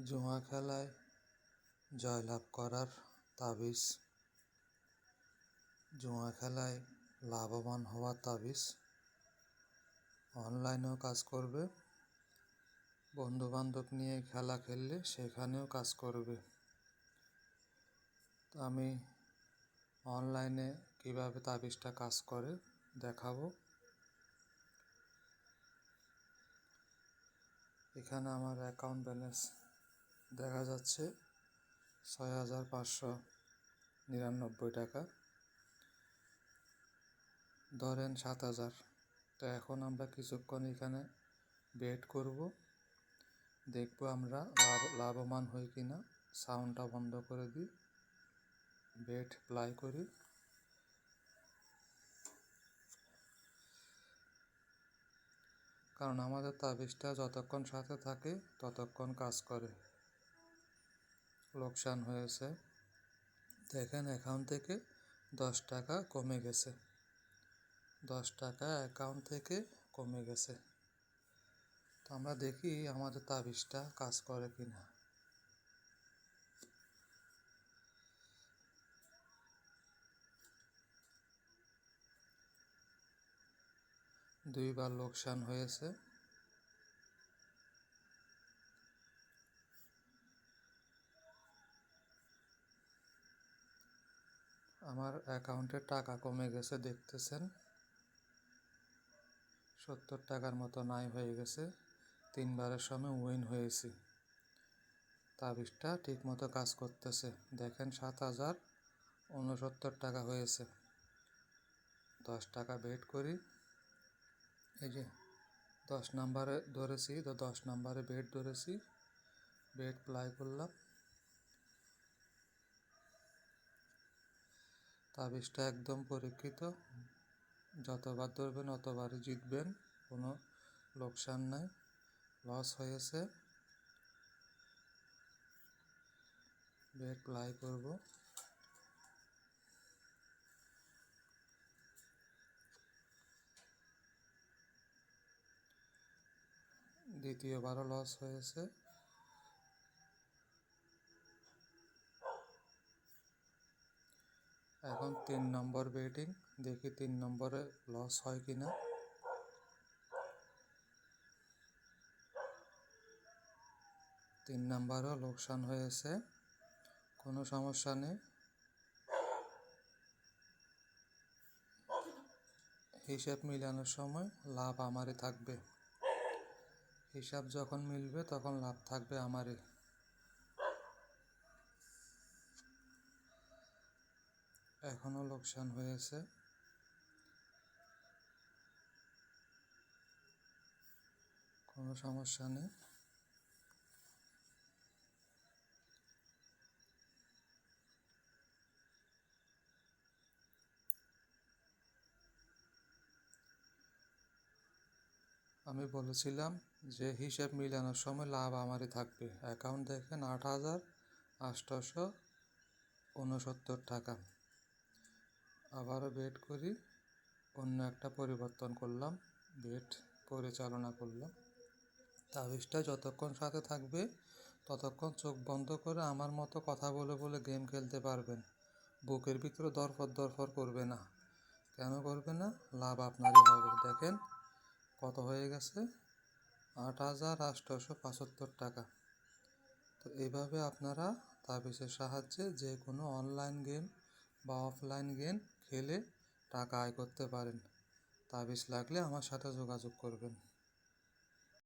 জুয়া খেলায় জয়লাভ করার তাবিজ। জুয়া খেলায় লাভবান হওয়ার তাবিজ। অনলাইনেও কাজ করবে, বন্ধুবান্ধব নিয়ে খেলা খেললে সেখানেও কাজ করবে। তো আমি অনলাইনে কিভাবে তাবিজটা কাজ করে দেখাবো। এখানে আমার অ্যাকাউন্ট ব্যালেন্স দেখা যাচ্ছে 6,599 টাকা, ধরেন 7,000। তো এখন আমরা কিছুক্ষণ এখানে বেট করব, দেখব আমরা লাভবান হই কিনা। সাউন্ডটা বন্ধ করে দিই, বেট প্লাই করি। কারণ আমাদের তাবিজটা যতক্ষণ সাথে থাকে ততক্ষণ কাজ করে। লোকসান হয়েছে, দেখেন অ্যাকাউন্ট থেকে 10 টাকা কমে গেছে। 10 টাকা অ্যাকাউন্ট থেকে কমে গেছে। তো আমরা দেখি আমাদের তাবিজটা কাজ করে কিনা। দুইবার লোকসান হয়েছে। আমার অ্যাকাউন্টে টাকা কমে গেছে, দেখতেছেন 70 টাকার মতো নাই হয়ে গেছে। 3বারের সময় উইন হয়েছি। তাবিজটা ঠিক মতো কাজ করতেছে, দেখেন 7,069 টাকা হয়েছে। 10 টাকা বেট করি, এই যে 10 নাম্বারে ধরেছি, তো 10 নাম্বারে বেট ধরেছি, বেট প্লাই করলাম। তাবিজটা একদম পরীক্ষিত, যতবার ধরবেন অতবারই জিতবেন, কোনো লোকসান নাই। লস হয়েছে, বেট প্লাই করব। দ্বিতীয়বারও লস হয়েছে। এখন 3 নম্বর বেটিং, দেখি 3 নম্বরে লস হয় কিনা। 3 নাম্বারও লোকসান হয়েছে, কোনো সমস্যা নেই। হিসাব মিলানোর সময় লাভ আমারই থাকবে। হিসাব যখন মিলবে তখন লাভ থাকবে আমারই। এখনও লোকসান হয়েছে। কোনো সমস্যা নেই। আমি বলেছিলাম যে হিসাব মিলানোর সময় লাভ আমারই থাকবে। অ্যাকাউন্ট দেখেন 8,869 টাকা। আবারও বেট করি, অন্য একটা পরিবর্তন করলাম, বেট পরিচালনা করলাম। তাবিজটা যতক্ষণ সাথে থাকবে ততক্ষণ চোখ বন্ধ করে আমার মতো কথা বলে বলে গেম খেলতে পারবেন। বুকের ভিতরে দরফর করবে না। কেন করবে না? লাভ আপনারই হবে। দেখেন কত হয়ে গেছে, 8,875 টাকা। তো এইভাবে আপনারা তাবিজের সাহায্যে যে কোনো অনলাইন গেম বা অফলাইন গেম খেলে টাকা আয় করতে পারেন। তাবিজ লাগলে আমার সাথে যোগাযোগ করবেন।